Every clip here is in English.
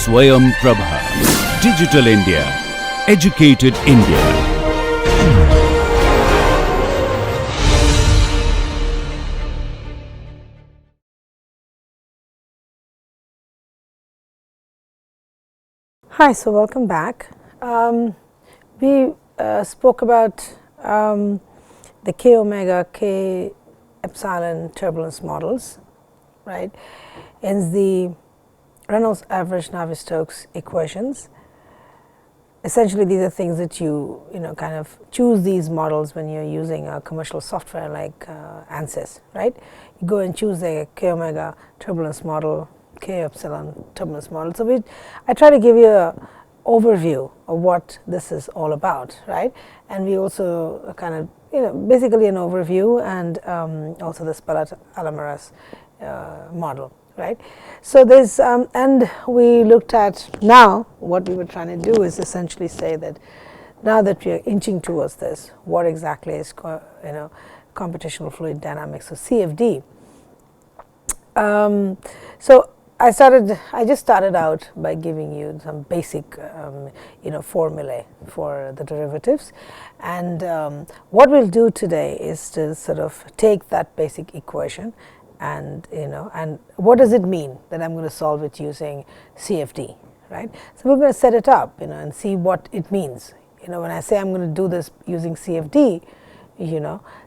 Swayam Prabha. Digital India. Educated India. Hi, so welcome back. We spoke about the K omega, K epsilon turbulence models, right? And the Reynolds average Navier-Stokes equations. Essentially, these are things that you kind of choose these models when you're using a commercial software like ANSYS, right? You go and choose a K omega turbulence model, K epsilon turbulence model. So I try to give you an overview of what this is all about, right? And we also kind of basically an overview and also the Spelett-Alamaras model, right? So there's and we looked at now what we were trying to do is essentially say that now that we are inching towards this, what exactly is computational fluid dynamics, so CFD. So I just started out by giving you some basic formulae for the derivatives, and what we'll do today is to sort of take that basic equation and and what does it mean that I'm going to solve it using CFD, right? So we're going to set it up and see what it means. When I say I'm going to do this using CFD,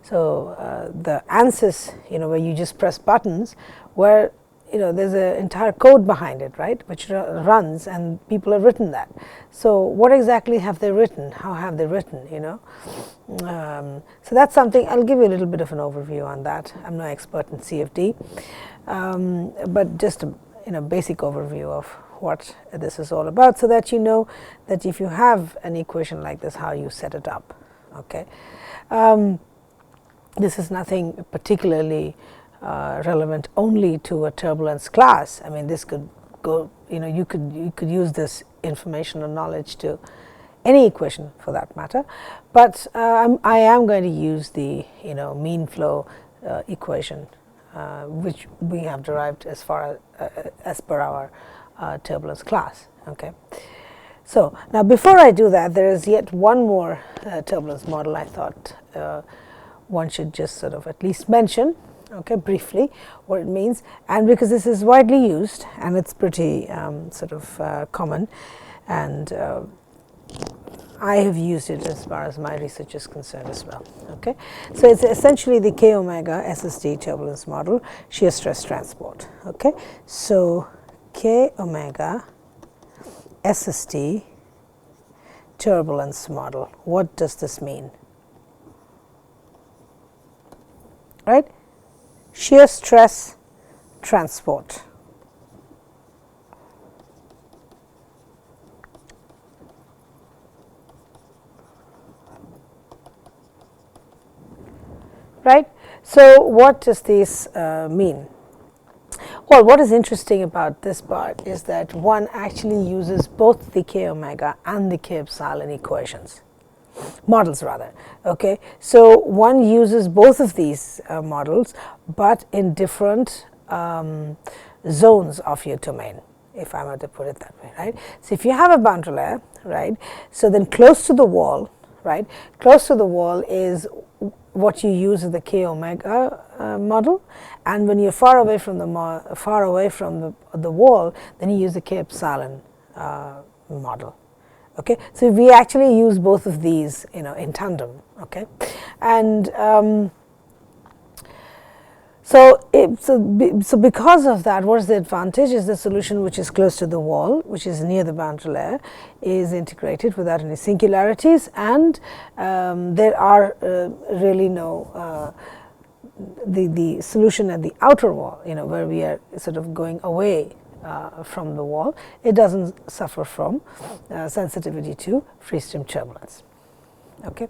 so the ANSYS, where you just press buttons, where there's an entire code behind it, right, which runs, and people have written that. So what exactly have they written? How have they written? So that's something. I'll give you a little bit of an overview on that. I'm no expert in CFD, but just a basic overview of what this is all about, so that you know that if you have an equation like this, how you set it up. Okay, this is nothing particularly relevant only to a turbulence class. I mean, this could go, you could use this information or knowledge to any equation for that matter. But I am going to use the mean flow equation, which we have derived as per our turbulence class. Okay. So now before I do that, there is yet one more turbulence model I thought one should just sort of at least mention. Okay, briefly what it means, and because this is widely used and it's pretty sort of common, and I have used it as far as my research is concerned as well. Okay, so it's essentially the K omega SST turbulence model, shear stress transport. Okay, so K omega SST turbulence model. What does this mean? Right? Shear stress transport. Right? So what does this mean? Well, what is interesting about this part is that one actually uses both the K omega and the K epsilon equations. Models rather. Okay, so one uses both of these models, but in different zones of your domain, if I were to put it that way, right? So if you have a boundary layer, right, so then close to the wall, right, close to the wall is what you use as the K omega model, and when you're far away from the wall, then you use the K epsilon model. Okay, so we actually use both of these, in tandem. Okay, and so because of that, what is the advantage? Is the solution which is close to the wall, which is near the boundary layer, is integrated without any singularities, and there are really no the solution at the outer wall, where we are sort of going away from the wall, it doesn't suffer from sensitivity to free stream turbulence. Okay,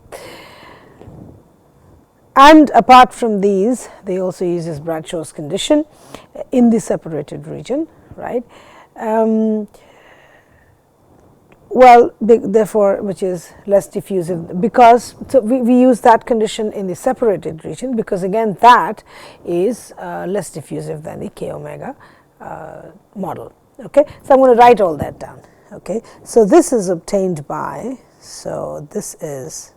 and apart from these, they also use this Bradshaw's condition in the separated region, right? Well, therefore, which is less diffusive, because so we use that condition in the separated region because again that is less diffusive than the K omega model. Okay, so I'm going to write all that down. Okay, so this is obtained by, so this is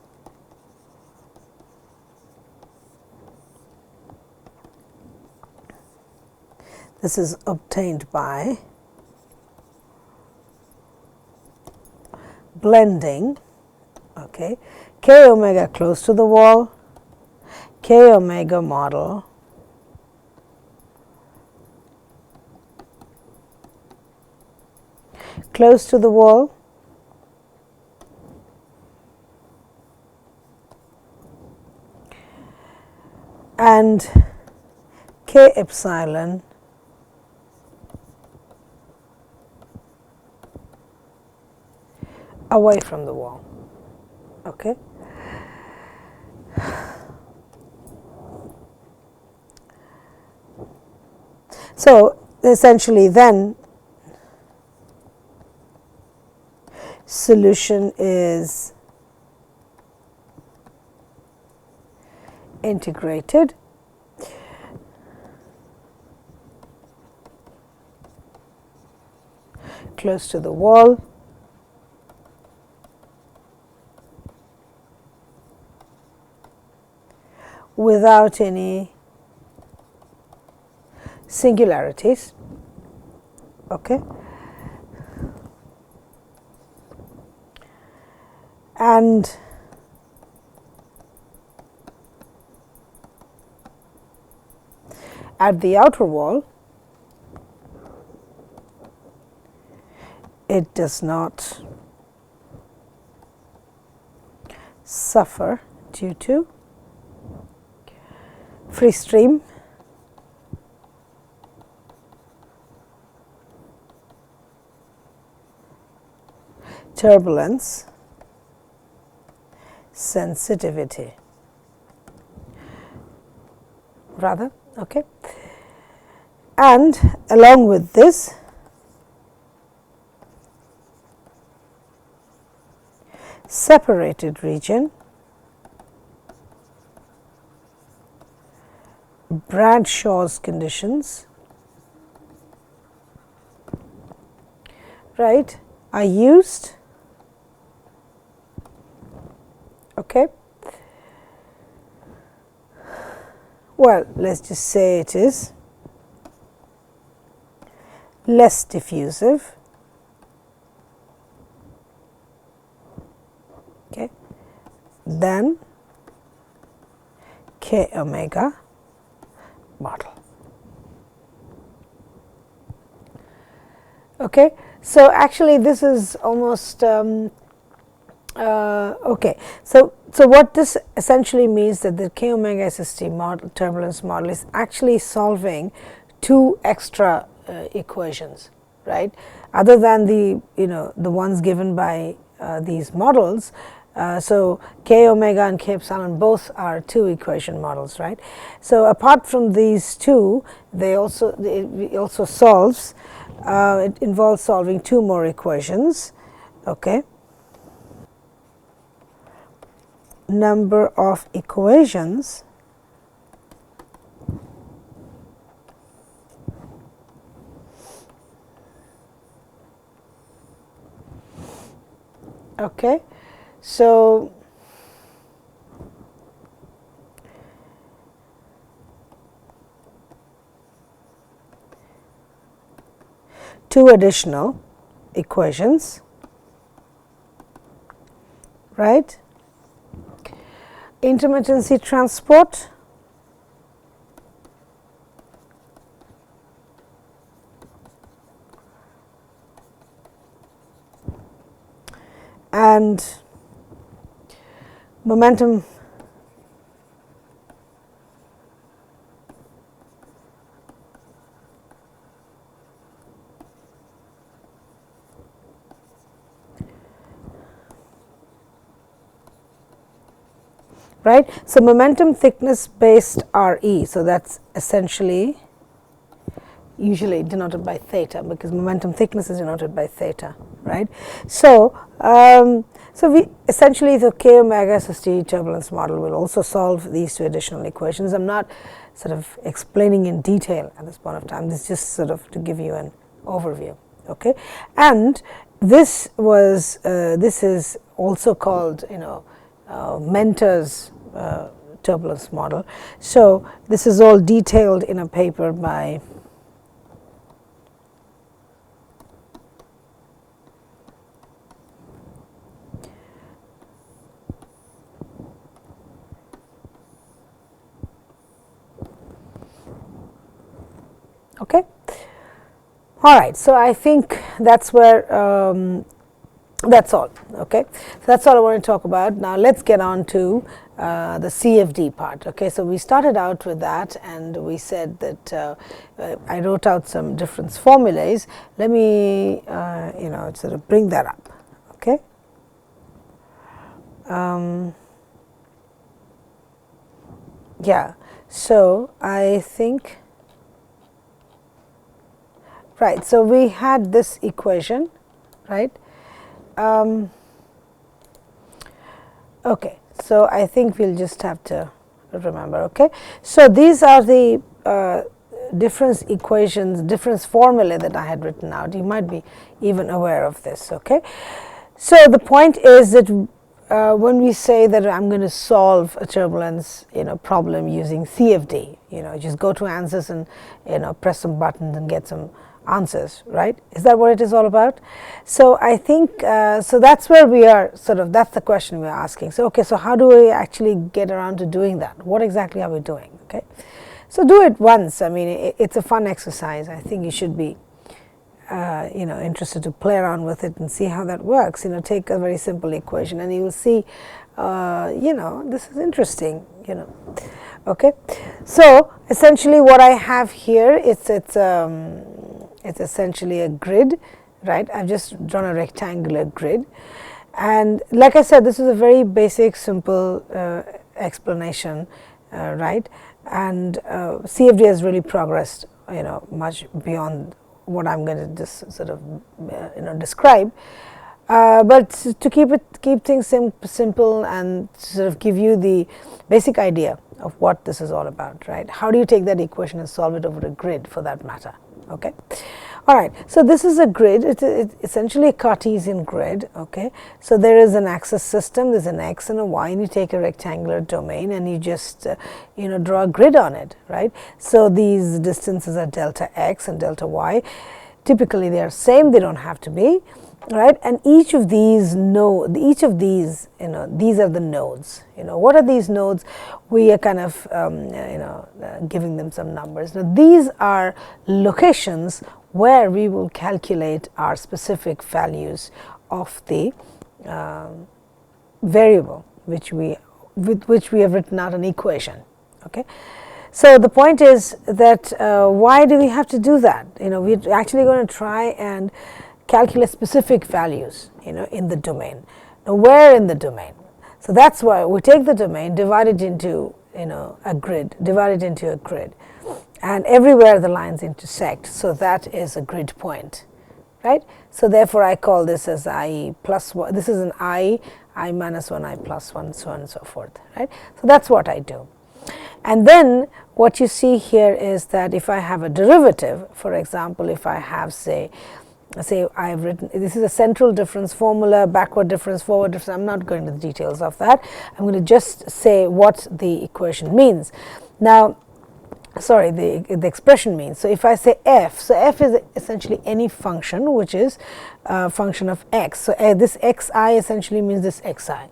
obtained by blending, okay, k omega close to the wall, k omega model close to the wall, and k epsilon away from the wall. Okay. So essentially then solution is integrated close to the wall without any singularities. Okay. And at the outer wall, it does not suffer due to free stream turbulence sensitivity rather. Okay. And along with this, separated region, Bradshaw's conditions, right, are used. Okay. Well, let's just say it is less diffusive, okay, than k omega model. Okay, so actually this is almost okay. So what this essentially means that the k omega SST model, turbulence model, is actually solving two extra equations, right? Other than the the ones given by these models. So k omega and k epsilon both are two equation models, right? So apart from these two, it also solves. It involves solving two more equations. Okay. Number of equations okay, so two additional equations, right? Intermittency transport, and momentum right. So momentum thickness based RE, so that's essentially usually denoted by theta, because momentum thickness is denoted by theta, right. So we essentially, the k omega SST turbulence model will also solve these two additional equations. I'm not sort of explaining in detail at this point of time, this is just sort of to give you an overview. Okay, and this is also called, Mentor's turbulence model. So this is all detailed in a paper by okay. All right, so I think that's where that's all. Okay, so that's all I want to talk about. Now let's get on to the CFD part. Okay, so we started out with that, and we said that I wrote out some difference formulas. Let me sort of bring that up. Okay. Yeah, so I think, right, so we had this equation, right? Okay, so I think we'll just have to remember. Okay, so these are the difference equations, difference formula that I had written out. You might be even aware of this. Okay, so the point is that when we say that I'm going to solve a turbulence problem using CFD, just go to answers and press some buttons and get some answers, right? Is that what it is all about? So I think so that's where we are, that's the question we're asking. So okay, so how do we actually get around to doing that? What exactly are we doing? Okay, so do it once. I mean, it's a fun exercise. I think you should be interested to play around with it and see how that works. Take a very simple equation and you will see this is interesting. Okay, so essentially what I have here, it's essentially a grid, right? I've just drawn a rectangular grid, and like I said, this is a very basic, simple explanation, right? And CFD has really progressed, much beyond what I'm going to just sort of describe. But to keep things simple and sort of give you the basic idea of what this is all about, right? How do you take that equation and solve it over a grid, for that matter? Okay, all right. So this is a grid. It's essentially a Cartesian grid. Okay, so there is an axis system. There's an x and a y, and you take a rectangular domain and you just draw a grid on it, right? So these distances are delta x and delta y. Typically, they are same. They don't have to be. Right, and each of these these are the nodes. What are these nodes? We are kind of giving them some numbers. Now these are locations where we will calculate our specific values of the variable with which we have written out an equation. Okay, so the point is that why do we have to do that? We're actually going to try and calculate specific values, in the domain. Now, where in the domain? So that's why we take the domain, divide it into, a grid, and everywhere the lines intersect. So that is a grid point, right? So therefore, I call this as I plus 1. This is an I minus 1, I plus 1, so on and so forth, right? So that's what I do. And then what you see here is that if I have a derivative, for example, if I have say I've written, this is a central difference formula, backward difference, forward difference. I'm not going into the details of that. I'm going to just say what the equation means. Now, sorry, the expression means. So if I say f, so f is essentially any function which is a function of x. So this xi essentially means this xi.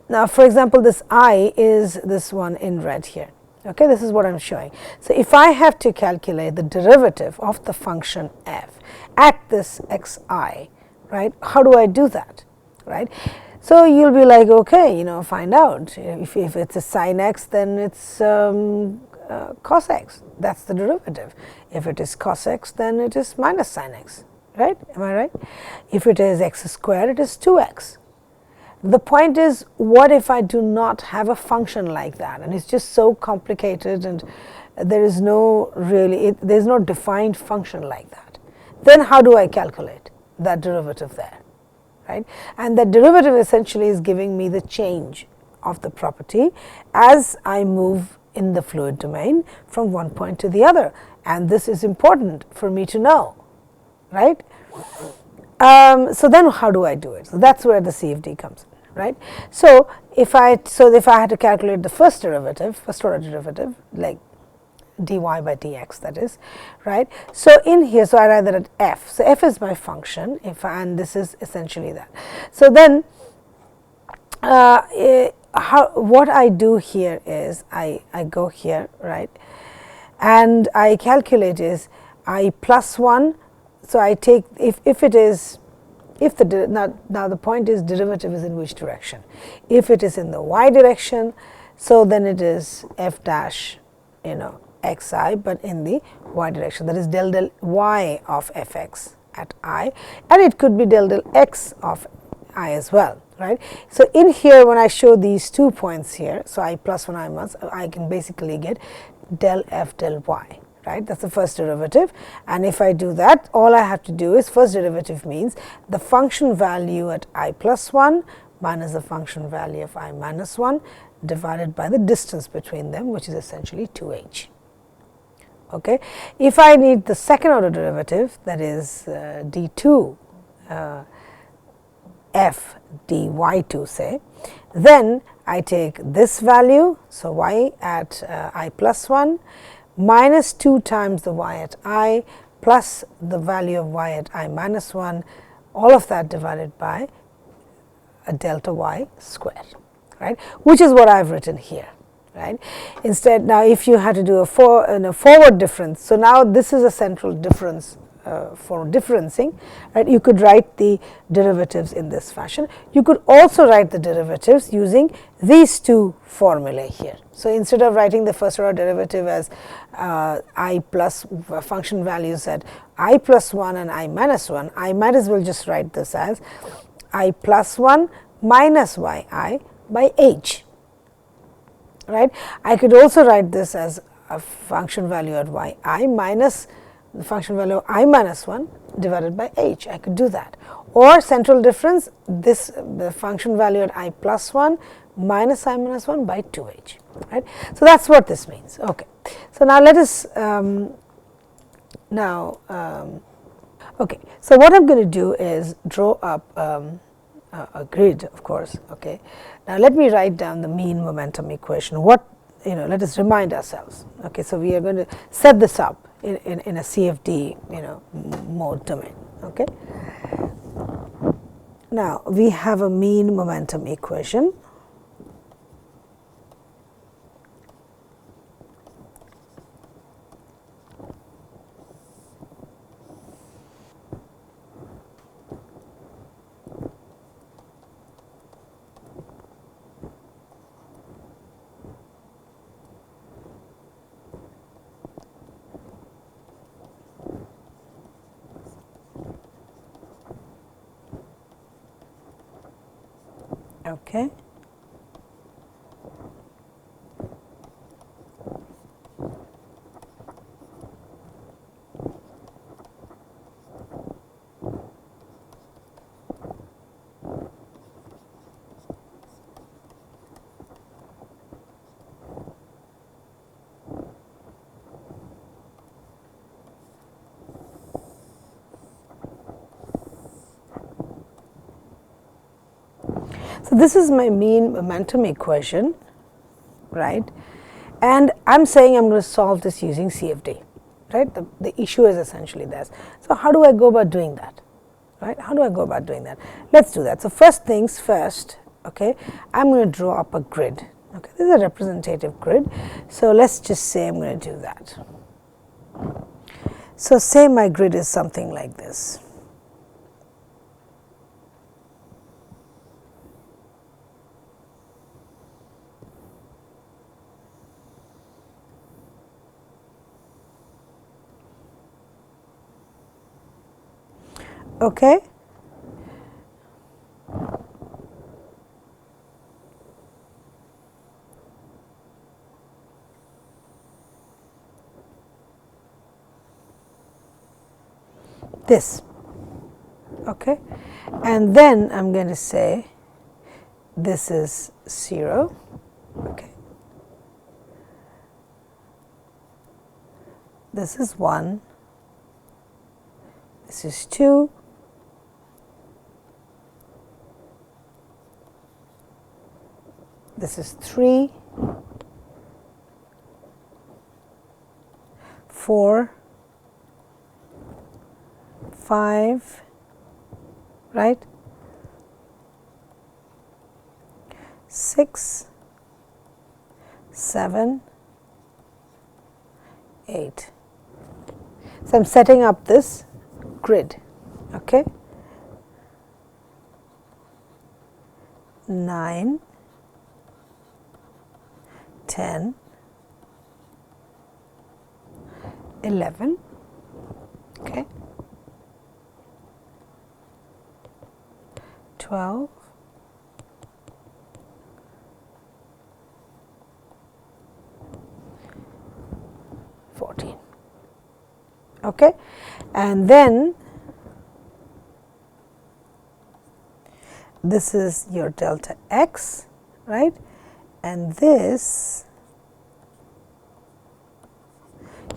Now, for example, this I is this one in red here. Okay, this is what I'm showing. So if I have to calculate the derivative of the function f at this xi, right, how do I do that, right? So you'll be like, okay, find out. If it's a sine x, then it's cos x. That's the derivative. If it is cos x, then it is minus sine x, right? Am I right? If it is x squared, it is 2x. The point is, what if I do not have a function like that, and it's just so complicated, and there is no there's no defined function like that? Then how do I calculate that derivative there, right? And that derivative essentially is giving me the change of the property as I move in the fluid domain from one point to the other, and this is important for me to know, right? So then how do I do it? So that's where the CFD comes in, right? So if I had to calculate the first derivative, first order derivative, like dy by dx, that is, right? So in here, so I write that at f. So f is my function, and this is essentially that. So then what I do here is I go here, right, and I calculate is I plus 1. So I take, if it is, if the now the point is derivative is in which direction. If it is in the y direction, so then it is f dash, xi, but in the y direction, that is del y of fx at I, and it could be del x of I as well, right? So in here, when I show these 2 points here, so I plus 1, I must, I can basically get del f del y. Right? That's the first derivative, and if I do that, all I have to do is, first derivative means the function value at I plus 1 minus the function value of I minus 1 divided by the distance between them, which is essentially 2h. Okay. If I need the second order derivative, that is d2 f dy2, say, then I take this value, so y at I plus 1 minus 2 times the y at I plus the value of y at I minus 1, all of that divided by a delta y squared, right, which is what I have written here, right. Instead, now if you had to do a forward difference, so now this is a central difference for differencing, right. You could write the derivatives in this fashion. You could also write the derivatives using these two formulae here. So instead of writing the first order derivative as I plus function values at I plus 1 and I minus 1, I might as well just write this as I plus 1 minus yi by h, right. I could also write this as a function value at yi minus the function value I minus 1 divided by h. I could do that. Or central difference, this the function value at I plus 1 minus I minus 1 by 2h, right. So that's what this means. Okay. So now let us okay. So what I'm going to do is draw up a grid, of course. Okay. Now let me write down the mean momentum equation. What, let us remind ourselves. Okay. So we are going to set this up in a CFD, mode domain. Okay. Now we have a mean momentum equation. Okay. So this is my mean momentum equation, right? And I'm saying I'm going to solve this using CFD, right? The issue is essentially this. So how do I go about doing that, right? How do I go about doing that? Let's do that. So first things first, okay, I'm going to draw up a grid. Okay, this is a representative grid. So let's just say I'm going to do that. So say my grid is something like this. Okay. This. Okay. And then I'm going to say this is 0. Okay. This is 1. this is 2, this is 3, 4, 5, right, 6, 7, 8. So, I am setting up this grid, okay. 9, 10, 11, okay, 12, 14, okay, and then this is your delta x, right, and this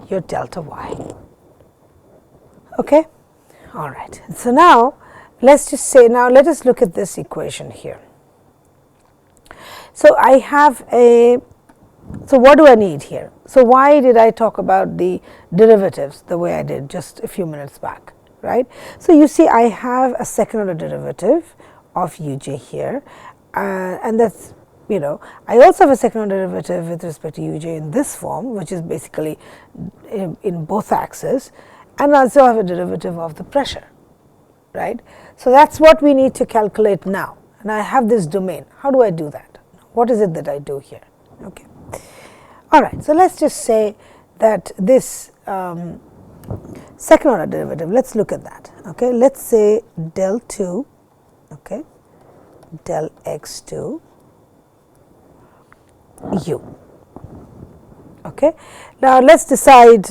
your delta y. Okay, all right. So now let's just say, now let us look at this equation here. So I have a, so what do I need here? So why did I talk about the derivatives the way I did just a few minutes back, right? So you see I have a second order derivative of uj here, and that's, you know, I also have a second order derivative with respect to uj in this form, which is basically in both axes, and also have a derivative of the pressure, right. So that's what we need to calculate now, and I have this domain. How do I do that? What is it that I do here? Okay. All right. So let's just say that this second order derivative, let's look at that. Okay. Let's say del 2, okay, del x2 u. Okay. Now let's decide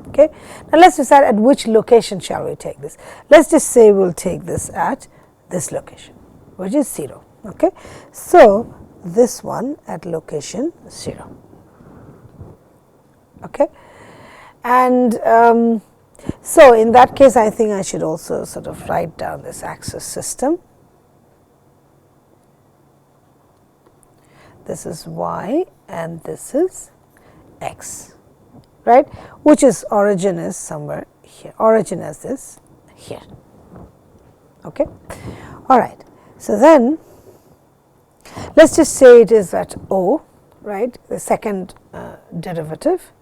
okay. Now let's decide at which location shall we take this. Let's just say we'll take this at this location, which is 0. Okay. So this one at location 0. Okay. And so in that case, I think I should also sort of write down this axis system. This is y and this is x, right, which is origin is somewhere here, origin is this here. Okay. All right. So then let's just say it is at O, right, the second derivative,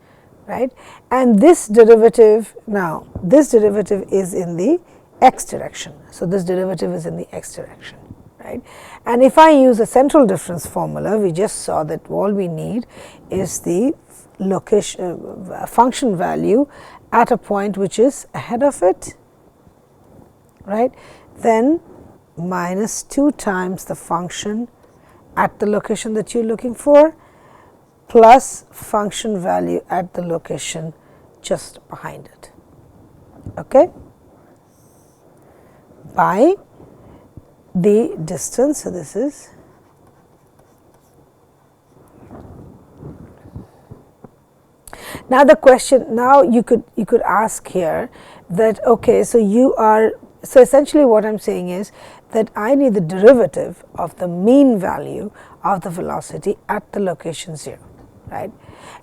right, and this derivative, now this derivative is in the x direction. So this derivative is in the x direction, right, and if I use a central difference formula, we just saw that all we need is the location function value at a point which is ahead of it, right, then minus 2 times the function at the location that you are looking for, plus function value at the location just behind it, okay, by the distance. So this is now the question. Now you could ask here that, okay, so you are, so essentially what I am saying is that I need the derivative of the mean value of the velocity at the location 0, right,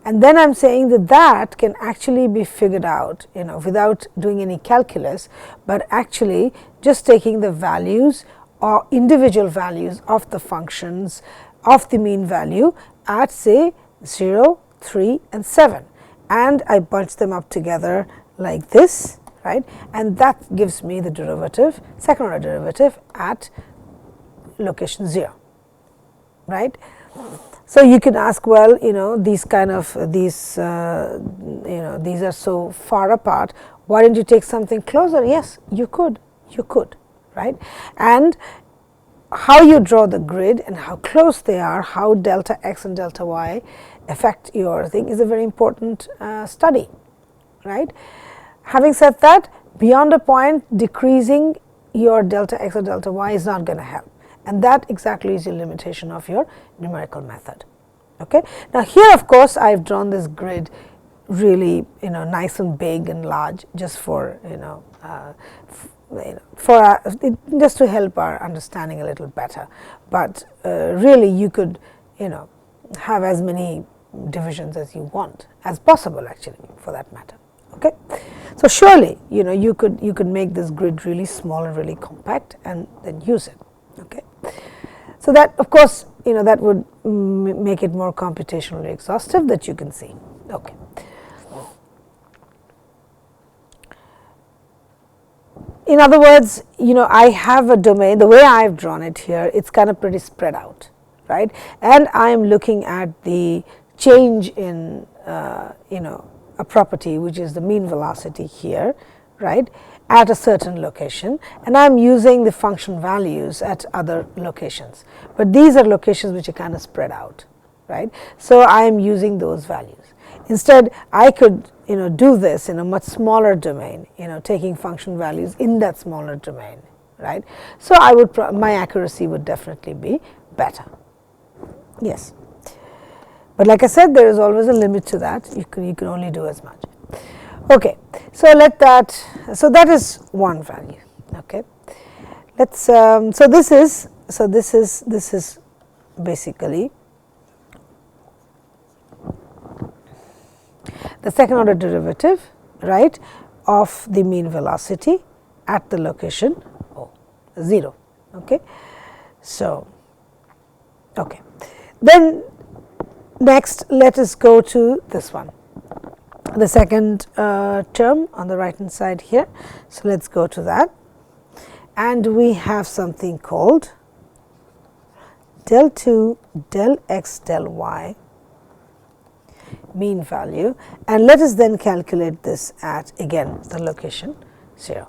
and then I am saying that that can actually be figured out, you know, without doing any calculus, but actually just taking the values or individual values of the functions of the mean value at say 0, 3 and 7, and I bunch them up together like this, right, and that gives me the derivative, second order derivative at location 0, right. So you can ask, well, you know, these kind of these you know, these are so far apart, why didn't you take something closer? Yes, you could, right, and how you draw the grid and how close they are, how delta x and delta y affect your thing is a very important study, right. Having said that, beyond a point, decreasing your delta x or delta y is not going to help, and that exactly is the limitation of your numerical method. Okay. Now, here of course, I have drawn this grid really nice and big and large just for just to help our understanding a little better, but really you could have as many divisions as you want, as possible actually for that matter. Okay. So, surely you could make this grid really small and really compact and then use it. Okay. So, that of course that would make it more computationally exhaustive, that you can see. Okay. In other words, I have a domain, the way I have drawn it here, it's kind of pretty spread out, right, and I am looking at the change in a property, which is the mean velocity here, right, at a certain location, and I am using the function values at other locations, but these are locations which are kind of spread out, right. So, I am using those values. Instead, I could do this in a much smaller domain, taking function values in that smaller domain, right. So, I would my accuracy would definitely be better. Yes, but like I said, there is always a limit to that. You can only do as much. Okay, so that is one value. Okay, let's so this is basically the second order derivative, right, of the mean velocity at the location 0. Okay. So, okay. Then next let us go to this one, the second term on the right hand side here. So, let us go to that, and we have something called del 2 del x del y mean value, and let us then calculate this at again the location 0,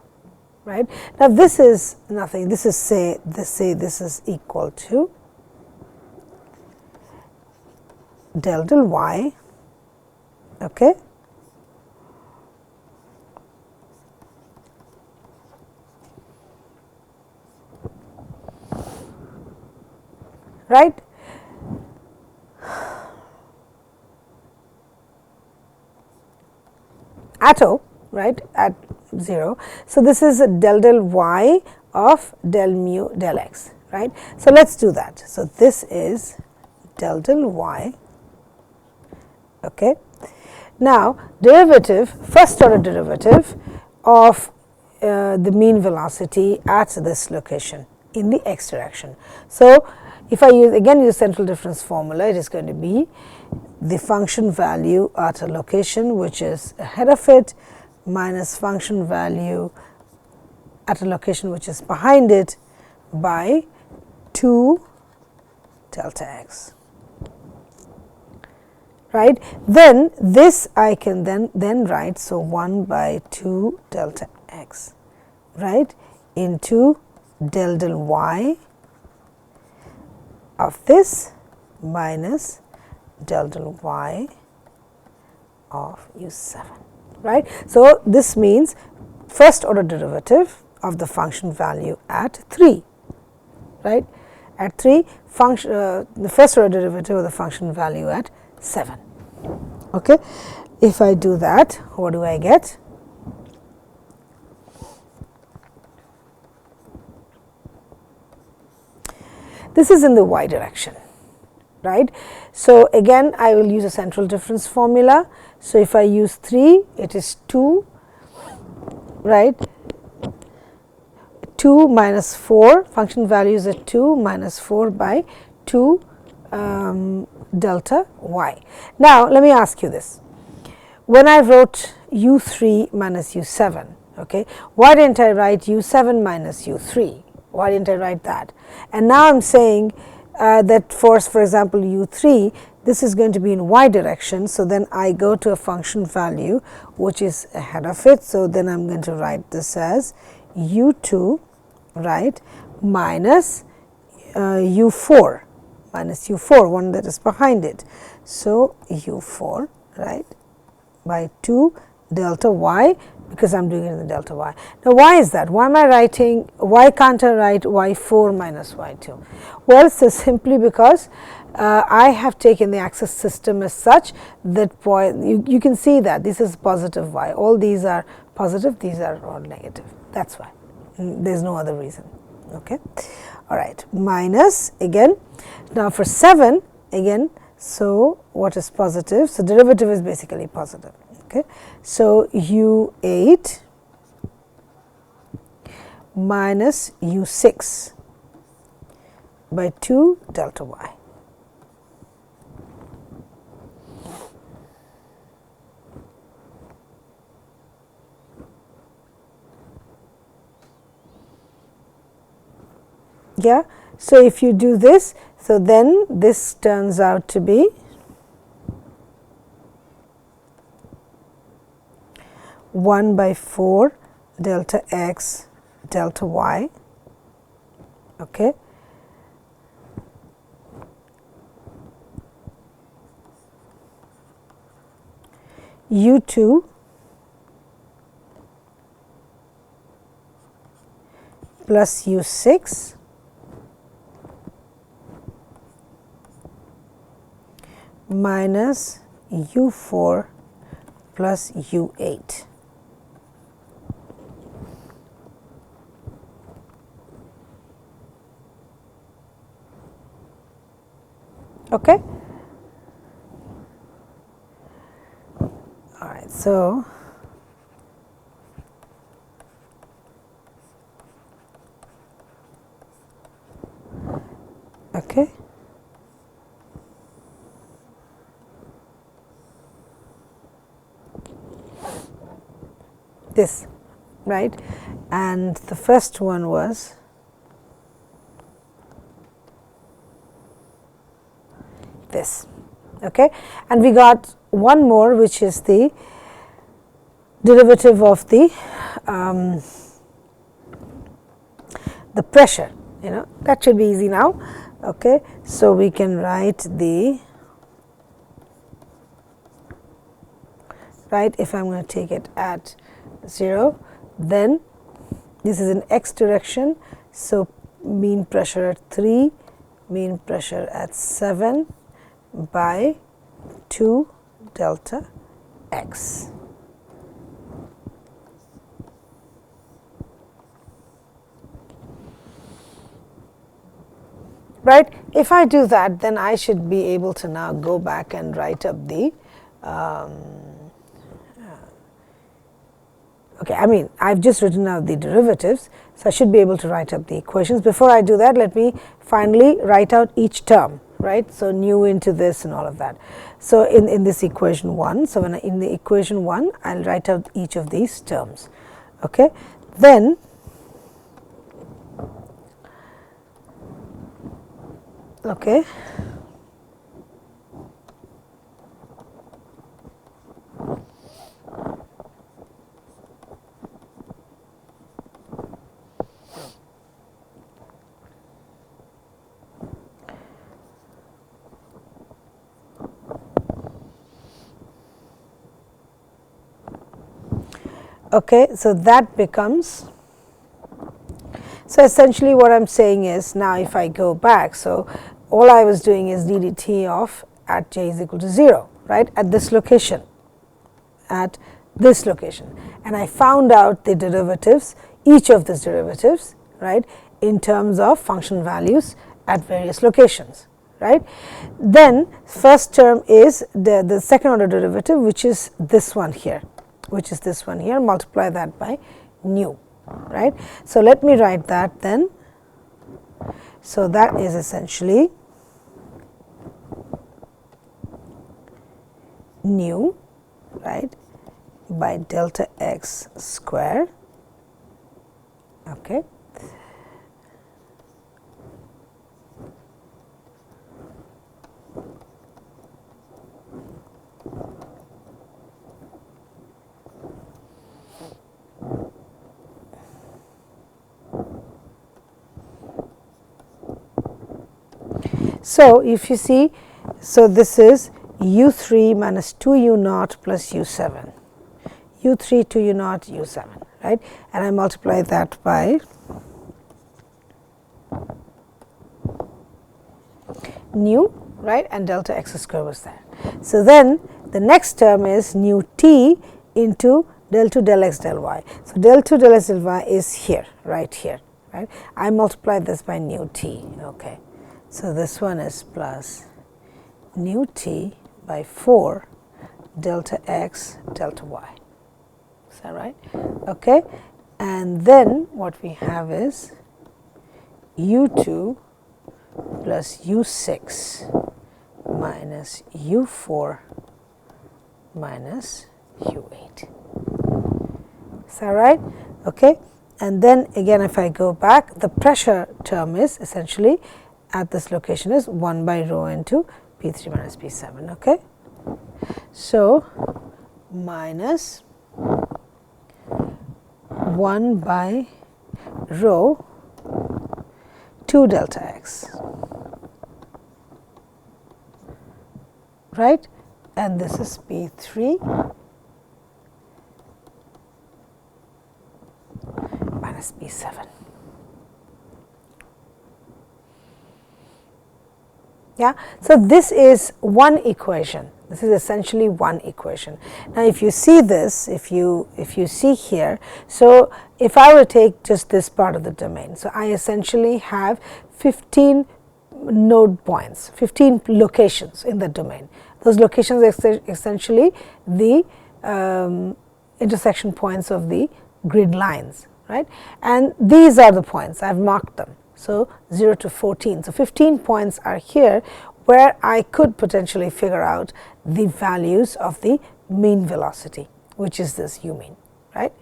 right. Now, this is nothing, this is say this is equal to del y, okay, right. At O, right, at 0. So, this is a del y of del mu del x, right. So, let us do that. So, this is del y. Okay. Now, derivative, first order derivative of the mean velocity at this location in the x direction. So, if I use central difference formula, it is going to be the function value at a location which is ahead of it minus function value at a location which is behind it by 2 delta x, right. Then this I can then write, so 1 by 2 delta x, right, into del y of this minus del y of u7, right. So, this means first order derivative of the function value at 3, right, at 3 function the first order derivative of the function value at 7. Okay. If I do that, what do I get? This is in the y direction, right. So, again I will use a central difference formula. So, if I use 3, it is 2, right, 2 minus 4, function value is at 2 minus 4 by 2 delta y. Now, let me ask you this. When I wrote u3 minus u7, okay, why didn't I write u7 minus u3? Why didn't I write that? And now I am saying that for example, u3, this is going to be in y direction. So, then I go to a function value which is ahead of it. So, then I am going to write this as u2, right, minus u4, one that is behind it. So, u4, right, by 2 delta y, because I am doing it in the delta y. Now, why is that? Why am I writing, why can't I write y4 minus y2? Well, so simply because I have taken the axis system as such that point you can see that this is positive y, all these are positive, these are all negative, that is why, there is no other reason. Okay. All right, minus again. Now for 7 again, so what is positive? So derivative is basically positive. Okay. So u8 minus u6 by 2 delta y. Yeah. So if you do this, so then this turns out to be 1 by 4 delta x delta y. Okay. u2 plus u6 minus u4 plus u8. Okay. All right. So okay. This, right, and the first one was this. Okay, and we got one more, which is the derivative of the pressure. You know, that should be easy now. Okay, so we can write the if I am going to take it at 0, then this is in x direction. So mean pressure at 3, mean pressure at 7 by 2 delta x. Right. If I do that, then I should be able to now go back and write up the okay, I mean, I have just written out the derivatives, so I should be able to write up the equations. Before I do that, let me finally write out each term, right. So nu into this and all of that. So in this equation 1, so when in the equation 1, I will write out each of these terms. Okay. Then okay. Okay, so that becomes, so essentially what I am saying is, now if I go back, so all I was doing is ddt of at j is equal to 0, right, at this location, and I found out the derivatives, each of these derivatives, right, in terms of function values at various locations, right. Then first term is the second order derivative, which is this one here, multiply that by nu, right. So let me write that then. So that is essentially nu, right, by delta x square. Okay. So if you see, so this is u3 minus 2u naught plus u7, u3 2u naught u7, right, and I multiply that by nu right, and delta x square was there. So then the next term is nu t into del 2 del x del y. So del 2 del x del y is here, right here, right. I multiply this by nu t, okay. So this one is plus nu t by 4 delta x delta y. Is that right? Okay. And then what we have is u2 plus u6 minus u4 minus u8. Is that right? Okay. And then again, if I go back, the pressure term is essentially at this location is 1 by rho into P3 minus P7. Okay. So minus 1 by rho 2 delta x, right, and this is P3 minus P7. Yeah, so this is one equation. This is essentially one equation. Now, if you see this, if you see here, so if I were to take just this part of the domain, so I essentially have 15 node points, 15 locations in the domain. Those locations are essentially the intersection points of the grid lines, right? And these are the points, I have marked them. So 0 to 14. So 15 points are here where I could potentially figure out the values of the mean velocity, which is this u mean, right?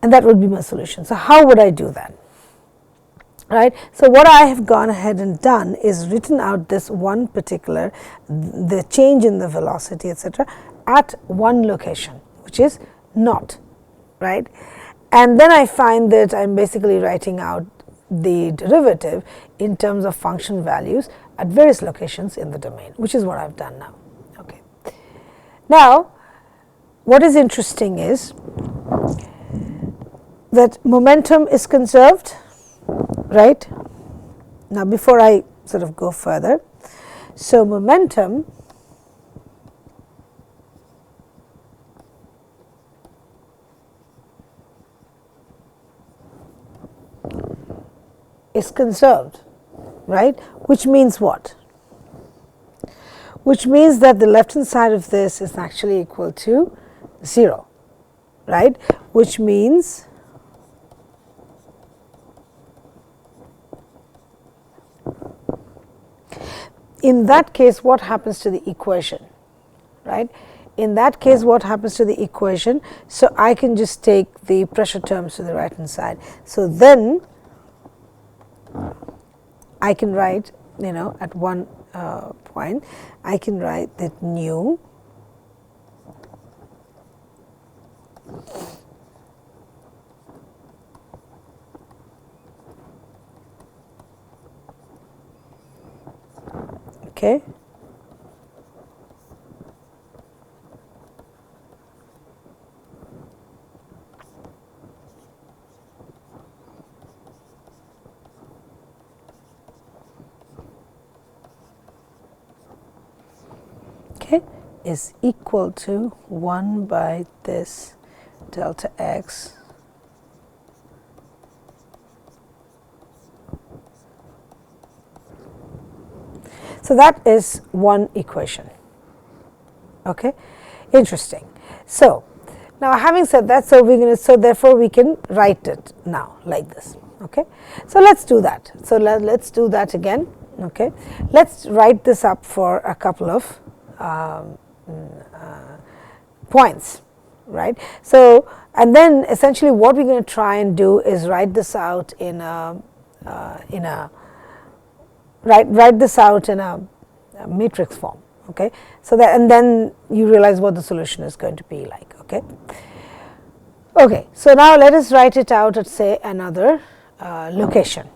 And that would be my solution. So how would I do that? Right. So what I have gone ahead and done is written out this one particular, the change in the velocity, etc., at one location, which is naught, right? And then I find that I'm basically writing out the derivative in terms of function values at various locations in the domain, which is what I've done now. Okay. Now, what is interesting is that momentum is conserved, right? Now, before I sort of go further, so momentum is conserved, right, which means what? Which means that the left hand side of this is actually equal to 0, right, which means in that case what happens to the equation, right? In that case what happens to the equation, so I can just take the pressure terms to the right hand side. So then I can write, you know, at one point, I can write that nu okay, is equal to 1 by this delta x so that is one equation. Okay, interesting. So now having said that, so we're going to, so therefore we can write it now like this. Okay, so let's do that. So let's do that again. Okay, let's write this up for a couple of points, right? So and then essentially what we're going to try and do is write this out in a write this out in a matrix form. Okay, so that, and then you realize what the solution is going to be like. Okay. Okay, so now let us write it out at, say, another location.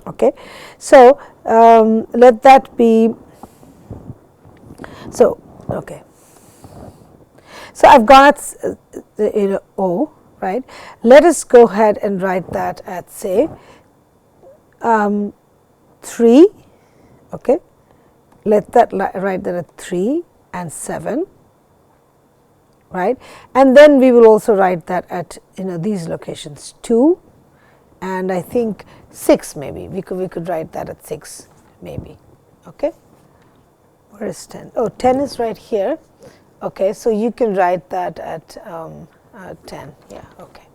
Okay, so let that be. So okay, so I've got O, right? Let us go ahead and write that at, say, 3 Okay, let that write that at 3 and 7, right, and then we will also write that at these locations 2 and I think 6 maybe we could write that at 6 maybe. Okay, where is 10? Oh, 10 is right here. Okay, so you can write that at 10. Yeah, okay.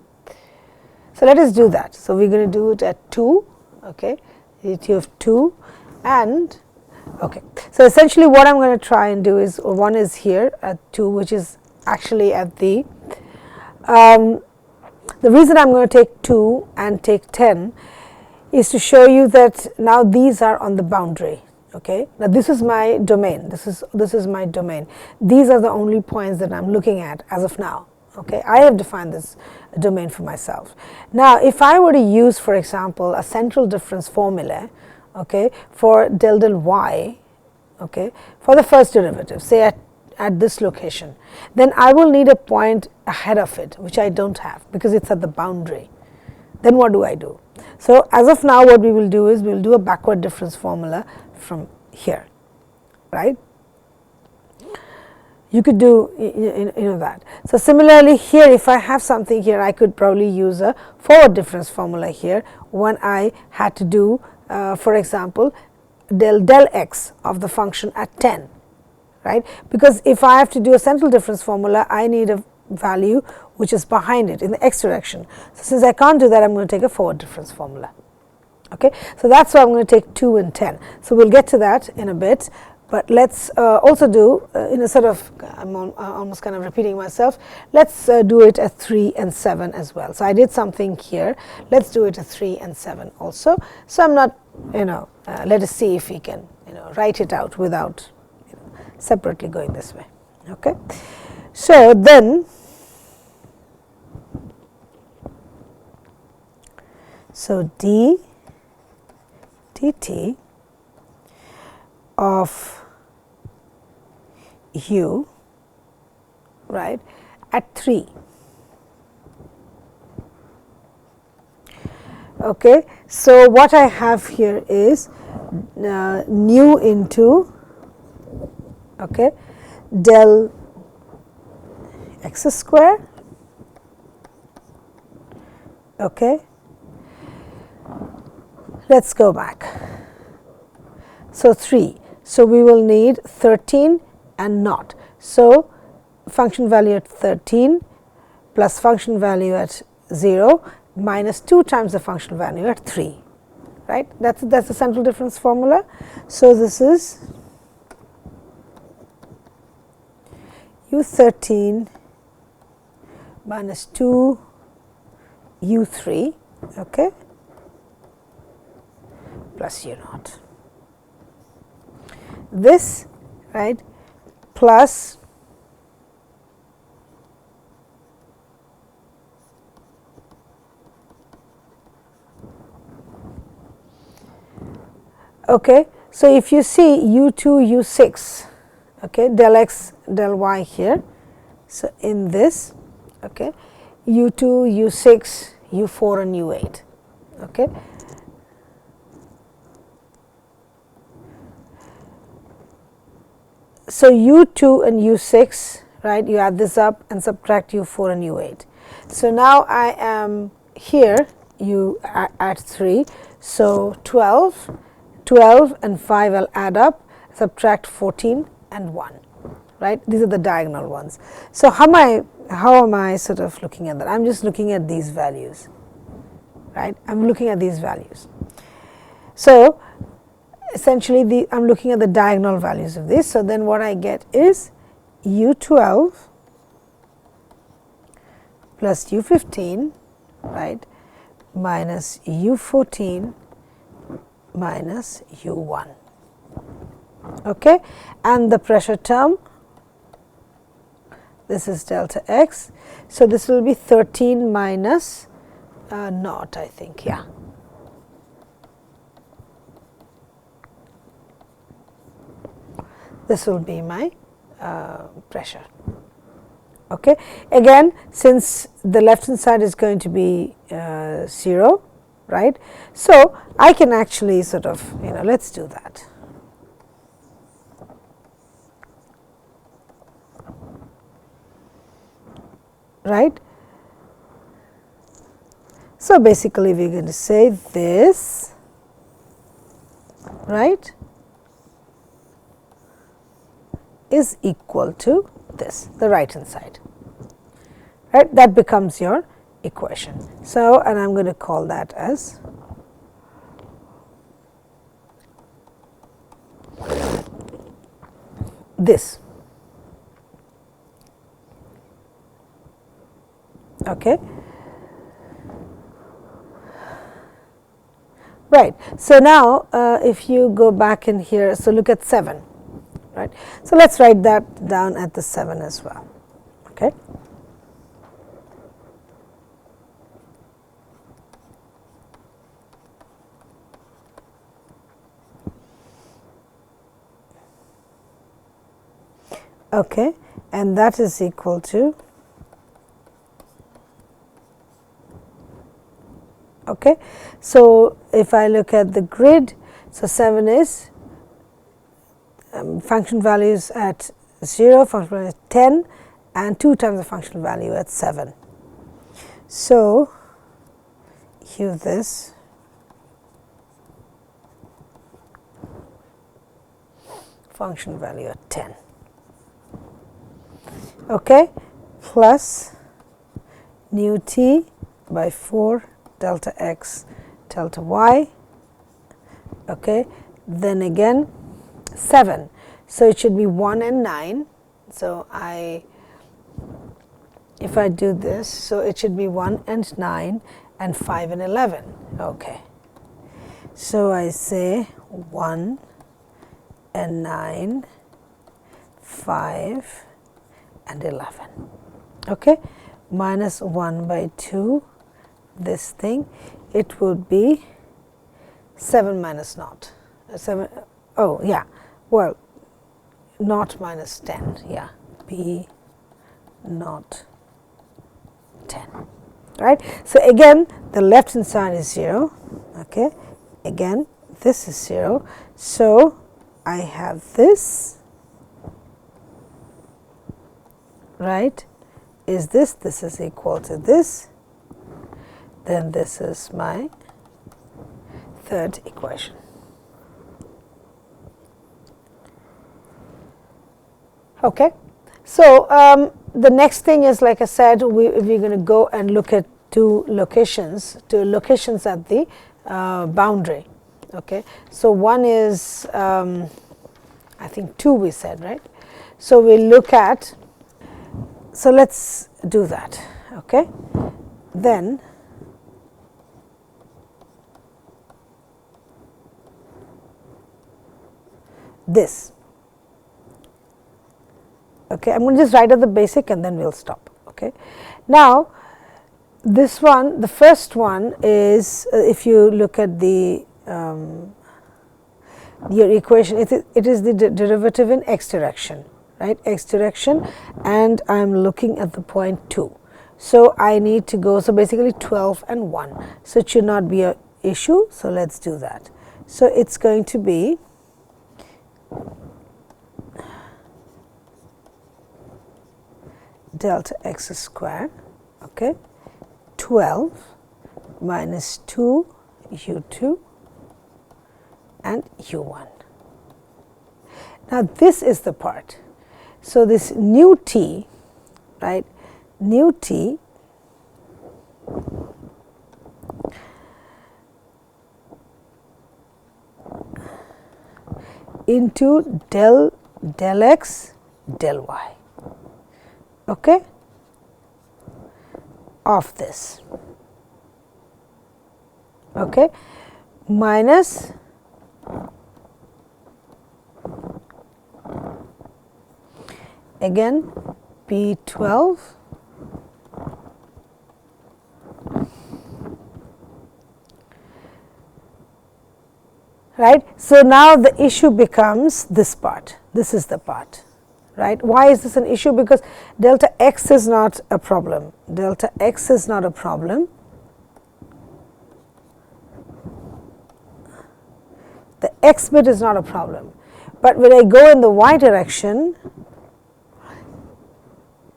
So let us do that. So we're going to do it at 2. Okay, you have 2 and okay. So essentially, what I'm going to try and do is one is here at 2, which is actually at the reason I'm going to take 2 and take 10 is to show you that now these are on the boundary. Okay, now this is my domain. This is my domain. These are the only points that I'm looking at as of now. Okay, I have defined this domain for myself. Now, if I were to use, for example, a central difference formula, okay, for del y, okay, for the first derivative, say at this location, then I will need a point ahead of it, which I don't have because it's at the boundary. Then what do I do? So as of now, what we will do is we will do a backward difference formula from here, right? You could do that. So similarly here, if I have something here, I could probably use a forward difference formula here when I had to do, for example, del x of the function at 10, right? Because if I have to do a central difference formula, I need a value which is behind it in the x direction. So since I can't do that, I'm going to take a forward difference formula. Okay, so that's why I'm going to take 2 and 10. So we'll get to that in a bit. But let's also do in a sort of, I'm almost kind of repeating myself, let's do it at 3 and 7 as well. So I did something here, let's do it at 3 and 7 also. So I'm not, let us see if we can, write it out without separately going this way. Okay. So then, so d dt of u, right, at 3. Okay, so what I have here is nu into, okay, del x square, okay. Let's go back. So 3. So we will need 13 and naught. So function value at 13 plus function value at 0 minus 2 times the function value at 3, right? That's the central difference formula. So this is u13 minus 2 u3, okay, plus u naught. This, right, plus okay. So if you see u2, u6, okay, del x, del y here. So in this, okay, u2, u6, u4 and u8, okay. So u2 and u6, right, you add this up and subtract u4 and u8. So now I am here, you add 3, so 12 and 5 I'll add up, subtract 14 and 1, right, these are the diagonal ones. So how am I sort of looking at that? I'm just looking at these values, right, I'm looking at these values. So essentially I'm looking at the diagonal values of this. So then what I get is u12 plus u15, right, minus u14 minus u1, okay, and the pressure term, this is delta x. So this will be 13 minus naught, I think, yeah. This will be my pressure. Okay. Again, since the left hand side is going to be 0, right. So I can actually sort of, let's do that. right. So, basically we are going to say this, right, is equal to this, the right hand side, right. That becomes your equation. So, and I am going to call that as this. Okay. Right. So, now if you go back in here, so look at 7, right. So, let us write that down at the 7 as well. Okay. Okay, and that is equal to, okay. So, if I look at the grid, so 7 is function values at 0, function value at 10 and 2 times the functional value at 7. So, use this function value at 10, okay, plus nu t by 4 delta x delta y, okay, then again 7. So, it should be 1 and 9. So, if I do this, so it should be 1 and 9 and 5 and 11. Okay. So, I say 1 and 9, 5 and 11. Okay. Minus 1 by 2, this thing, it would be 7 minus naught. 7, oh yeah, well, naught minus 10, yeah, b naught 10, right. So, again the left hand side is 0, okay, again this is 0. So, I have this, right, is this is equal to this, then this is my third equation. Okay. So, the next thing is, like I said, we're going to go and look at two locations at the boundary. Okay. So, one is I think 2 we said, right. So, we will look at, so let us do that. Okay. Then this. Okay, I am going to just write out the basic and then we will stop. Okay. Now, this one, the first one is if you look at the your equation, it is the derivative in x direction, right, x direction, and I am looking at the point 2. So, I need to go, so basically 12 and 1. So, it should not be an issue. So, let us do that. So, it is going to be delta x square, okay, 12 minus 2 u2 and u1. Now, this is the part. So, this nu t, right, nu t into del x del y, okay, of this, okay, minus again P12 right. So, now the issue becomes this part, this is the part, right. Why is this an issue? Because delta x is not a problem, delta x is not a problem. The x bit is not a problem, but when I go in the y direction,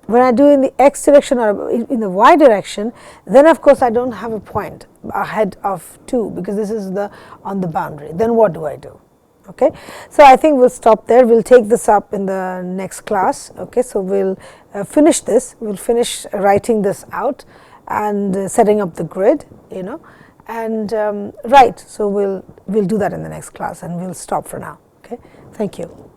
when I do in the x direction or in the y direction, then of course I don't have a point ahead of 2 because this is the on the boundary. Then what do I do? Okay. So, I think we will stop there, we will take this up in the next class. Okay. So, we will finish this, we will finish writing this out and setting up the grid, you know, and right. So, we will do that in the next class and we will stop for now. Okay. Thank you.